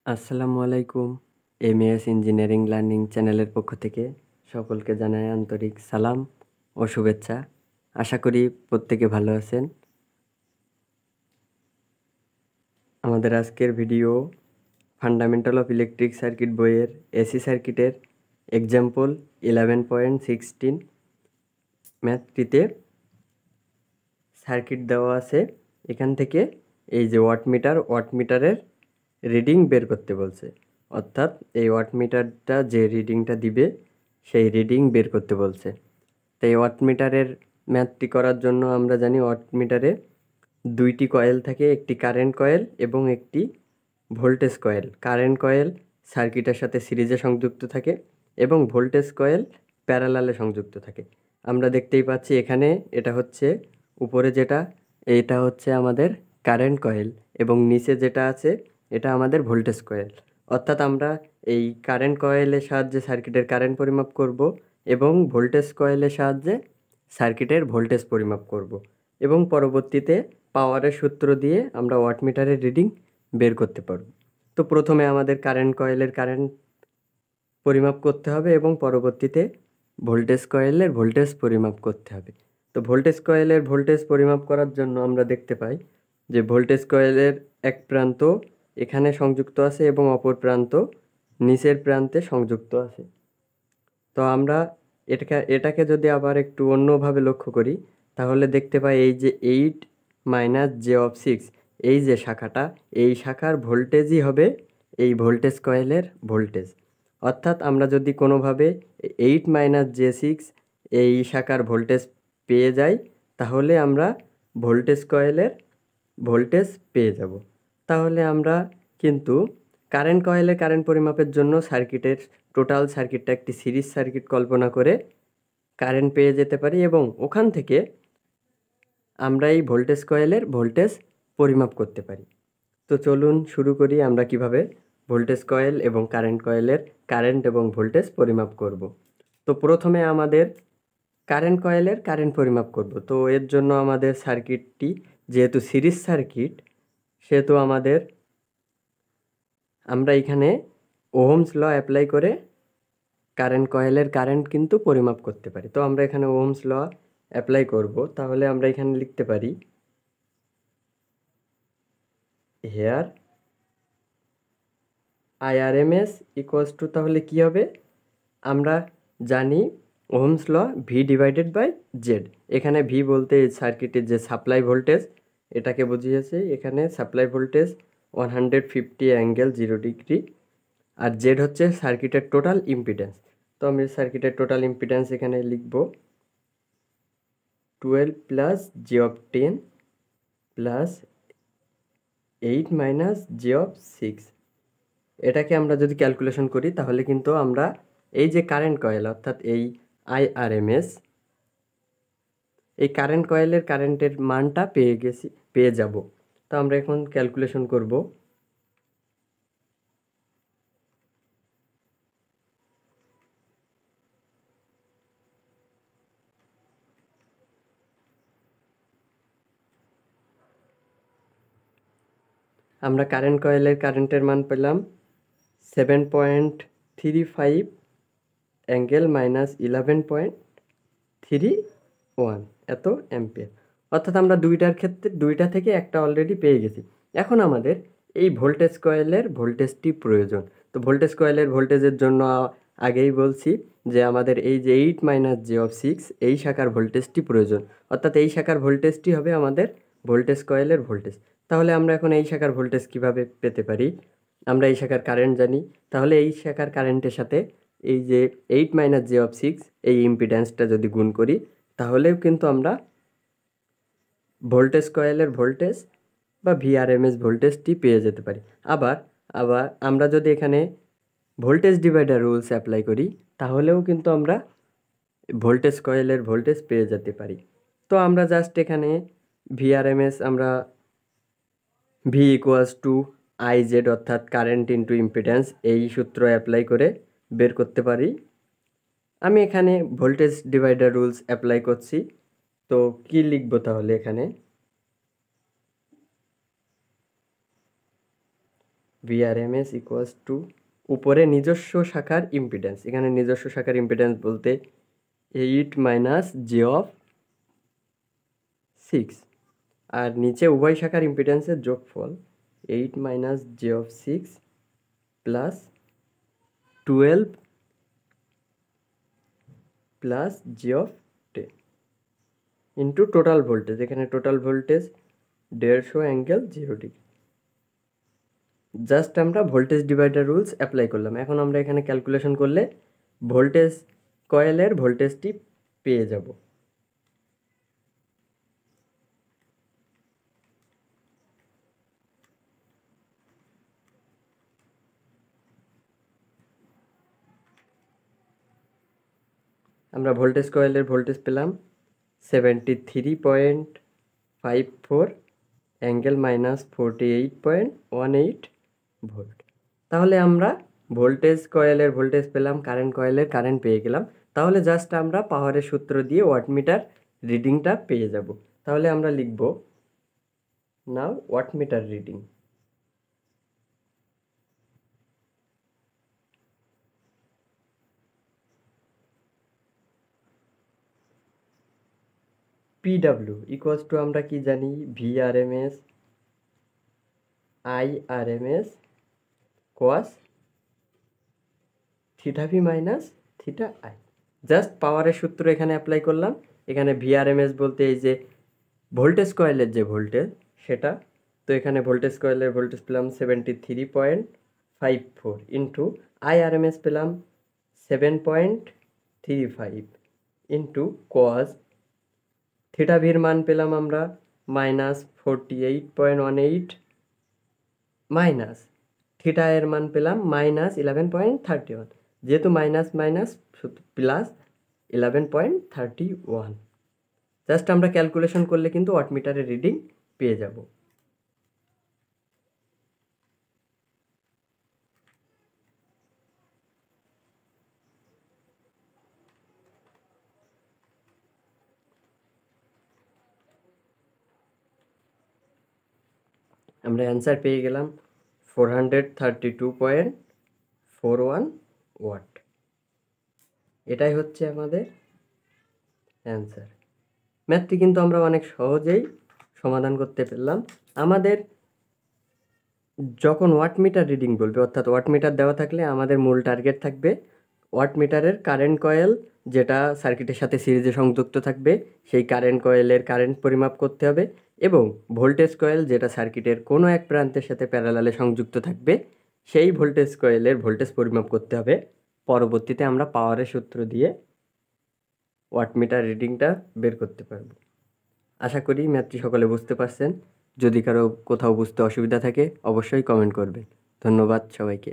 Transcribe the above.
আসসালামু আলাইকুম। এমএএস engineering learning চ্যানেলের পক্ষ থেকে সকলকে জানাই আন্তরিক সালাম ও শুভেচ্ছা। আশা করি প্রত্যেকে ভালো আছেন। আমাদের আজকের video fundamental of electric circuit বইয়ের এসি সার্কিটের এক্সাম্পল 11.16 ম্যাথটিতে সার্কিট দেওয়া আছে। এখান থেকে এই যে ওয়াটমিটারের রিডিং বের করতে বলছে, অর্থাৎ এই ওয়াটমিটারটা যে রিডিংটা দিবে সেই রিডিং বের করতে বলছে। তাই ওয়াটমিটারের ম্যাথটি করার জন্য আমরা জানি ওয়াটমিটারে দুইটি কয়েল থাকে, একটি কারেন্ট কয়েল এবং একটি ভোল্টেজ কয়েল। কারেন্ট কয়েল সার্কিটের সাথে সিরিজে সংযুক্ত থাকে এবং ভোল্টেজ কয়েল প্যারালালে সংযুক্ত থাকে। আমরা দেখতেই পাচ্ছি এখানে এটা হচ্ছে উপরে এটা হচ্ছে আমাদের কারেন্ট কয়েল এবং নিচে যেটা আছে এটা আমাদের ভোল্টেজ কয়েল। অর্থাৎ আমরা এই কারেন্ট কয়েলের সাহায্যে সার্কিটের কারেন্ট পরিমাপ করব এবং ভোল্টেজ কয়েলের সাহায্যে সার্কিটের ভোল্টেজ পরিমাপ করব এবং পরবর্তীতে পাওয়ারের সূত্র দিয়ে আমরা ওয়াটমিটারের রিডিং বের করতে পারব। তো প্রথমে আমাদের কারেন্ট কয়েলের কারেন্ট পরিমাপ করতে হবে এবং পরবর্তীতে ভোল্টেজ কয়েলের ভোল্টেজ পরিমাপ করতে হবে। তো ভোল্টেজ কয়েলের ভোল্টেজ পরিমাপ করার জন্য আমরা দেখতে পাই যে ভোল্টেজ কয়েলের এক প্রান্ত এখানে সংযুক্ত আছে এবং অপর প্রান্ত নিচের প্রান্তে সংযুক্ত আছে। তো আমরা এটাকে যদি আবার একটু অন্যভাবে লক্ষ্য করি তাহলে দেখতে পাই এই যে 8 - j6 এই যে শাখাটা, এই শাখার ভোল্টেজই হবে এই ভোল্টেজ কয়েলের ভোল্টেজ। অর্থাৎ আমরা যদি কোনোভাবে 8 - j6 এই শাখার ভোল্টেজ পেয়ে যাই তাহলে আমরা ভোল্টেজ কয়েলের ভোল্টেজ পেয়ে যাব। তাহলে আমরা কিন্তু কারেন্ট কয়েলের কারেন্ট পরিমাপের জন্য টোটাল সার্কিটটা একটি সিরিজ সার্কিট কল্পনা করে কারেন্ট পেয়ে যেতে পারি এবং ওখান থেকে আমরা এই ভোল্টেজ কয়েলের ভোল্টেজ পরিমাপ করতে পারি। তো চলুন শুরু করি আমরা কিভাবে ভোল্টেজ কয়েল এবং কারেন্ট কয়েলের কারেন্ট এবং ভোল্টেজ পরিমাপ করব। তো প্রথমে আমাদের কারেন্ট কয়েলের কারেন্ট পরিমাপ করব। তো এর জন্য আমাদের সার্কিটটি যেহেতু সিরিজ সার্কিট সেহেতু আমরা এখানে ওহমস ল অ্যাপ্লাই করে কারেন্ট কয়েলের কারেন্ট কিন্তু পরিমাপ করতে পারি। তো আমরা এখানে ওহমস ল অ্যাপ্লাই করব। তাহলে আমরা এখানে লিখতে পারি হেয়ার IRMS ইকুয়ালস টু, তাহলে কি হবে আমরা জানি ওহমস ল V/Z। এখানে ভি বলতে এই সার্কিটের যে সাপ্লাই ভোল্টেজ এটাকে বুঝিয়েছে। এখানে সাপ্লাই ভোল্টেজ 150 ∠0°, আর জেড হচ্ছে সার্কিটের টোটাল ইম্পিডেন্স। তো আমি সার্কিটের টোটাল ইম্পিডেন্স এখানে লিখব 12 + j10 + 8 - j6। এটাকে আমরা যদি ক্যালকুলেশন করি তাহলে কিন্তু আমরা এই যে কারেন্ট কয়েল অর্থাৎ এই IRMS এই কারেন্ট কয়েলের কারেন্টের মানটা পেয়ে যাব। তো আমরা এখন ক্যালকুলেশন করব। আমরা কারেন্ট কয়েলের কারেন্টের মান পেলাম 7.35 ∠−11.31 এত অ্যাম্পিয়ার। অর্থাৎ আমরা দুইটা থেকে একটা অলরেডি পেয়ে গেছি। এখন আমাদের এই ভোল্টেজ কয়েলের ভোল্টেজটি প্রয়োজন। তো ভোল্টেজ কয়েলের ভোল্টেজের জন্য আগেই বলছি যে আমাদের এই যে 8 - j6 এই শাখার ভোল্টেজটি প্রয়োজন। অর্থাৎ এই শাখার ভোল্টেজটি হবে আমাদের ভোল্টেজ কয়েলের ভোল্টেজ। তাহলে আমরা এখন এই শাখার ভোল্টেজ কিভাবে পেতে পারি? আমরা এই শাখার কারেন্ট জানি, তাহলে এই শাখার কারেন্টের সাথে এই যে 8 - j6 এই ইম্পিডেন্সটা যদি গুণ করি তাহলেও কিন্তু আমরা ভোল্টেজ কয়েলের ভোল্টেজ বা VRMS ভোল্টেজটি পেয়ে যেতে পারি। আবার আমরা যদি এখানে ভোল্টেজ ডিভাইডার রুলস অ্যাপ্লাই করি তাহলেও কিন্তু আমরা ভোল্টেজ কয়েলের ভোল্টেজ পেয়ে যেতে পারি। তো আমরা জাস্ট এখানে VRMS আমরা V = IZ অর্থাৎ কারেন্ট ইন্টু ইম্পিডেন্স এই সূত্র অ্যাপ্লাই করে বের করতে পারি। আমি এখানে ভোল্টেজ ডিভাইডার রুলস অ্যাপ্লাই করছি। তো কি লিখব তাহলে এখানে VRMS ইকুয়ালস টু উপরে নিজস্ব শাখার ইম্পিডেন্স, এখানে নিজস্ব শাখার ইম্পিডেন্স বলতে 8 মাইনাস জি অফ 6, আর নিচে উভয় শাখার ইম্পিডেন্সের যোগফল 8 minus G of 6 plus 12 plus G of 10 into total voltage, এখানে total voltage 150 angle 0 degree. Just আমরা ভোল্টেজ ডিভাইডার রুলস অ্যাপ্লাই করলাম। এখন আমরা এখানে ক্যালকুলেশন করলে ভোল্টেজ কয়েলের ভোল্টেজটি পেয়ে যাব। আমরা ভোল্টেজ কয়েলের ভোল্টেজ পেলাম 73.54 অ্যাঙ্গেল মাইনাস 48.18 ভোল্ট। তাহলে আমরা ভোল্টেজ কয়েলের ভোল্টেজ পেলাম, কারেন্ট কয়েলের কারেন্ট পেয়ে গেলাম। তাহলে জাস্ট আমরা পাওয়ারের সূত্র দিয়ে ওয়াটমিটার রিডিংটা পেয়ে যাব। তাহলে আমরা লিখব now wattmeter reading. PW equals to আমরা কি জানি, VRMS IRMS cos theta V minus theta I. Just পাওয়ারের সূত্র এখানে অ্যাপ্লাই করলাম। এখানে VRMS বলতে এই যে ভোল্টেজ কয়েলের যে ভোল্টেজ সেটা, তো এখানে ভোল্টেজ কয়েলের ভোল্টেজ পেলাম 73.54 ইন্টু IRMS পেলাম 7.35 ইন্টু কস থিটা ভির মান পেলাম আমরা মাইনাস 48.18 মাইনাস থিটা এর মান পেলাম মাইনাস 11.31, যেহেতু মাইনাস মাইনাস প্লাস 11.31। জাস্ট আমরা ক্যালকুলেশন করলে কিন্তু ওয়াটমিটারের রিডিং পেয়ে যাব। আমরা অ্যান্সার পেয়ে গেলাম 432.41 ওয়াট। এটাই হচ্ছে আমাদের অ্যান্সার। ম্যাথটি কিন্তু আমরা অনেক সহজেই সমাধান করতে পারলাম। আমাদের যখন ওয়াটমিটার রিডিং বলবে, অর্থাৎ ওয়াটমিটার দেওয়া থাকলে আমাদের মূল টার্গেট থাকবে ওয়াটমিটারের কারেন্ট কয়েল যেটা সার্কিটের সাথে সিরিজে সংযুক্ত থাকবে সেই কারেন্ট কয়েলের কারেন্ট পরিমাপ করতে হবে, এবং ভোল্টেজ কয়েল যেটা সার্কিটের কোনো এক প্রান্তের সাথে প্যারালালে সংযুক্ত থাকবে সেই ভোল্টেজ কয়েলের ভোল্টেজ পরিমাপ করতে হবে। পরবর্তীতে আমরা পাওয়ারের সূত্র দিয়ে ওয়াটমিটার রিডিংটা বের করতে পারব। আশা করি ম্যাথটি সকলে বুঝতে পারছেন। যদি কারো কোথাও বুঝতে অসুবিধা থাকে অবশ্যই কমেন্ট করবেন। ধন্যবাদ সবাইকে।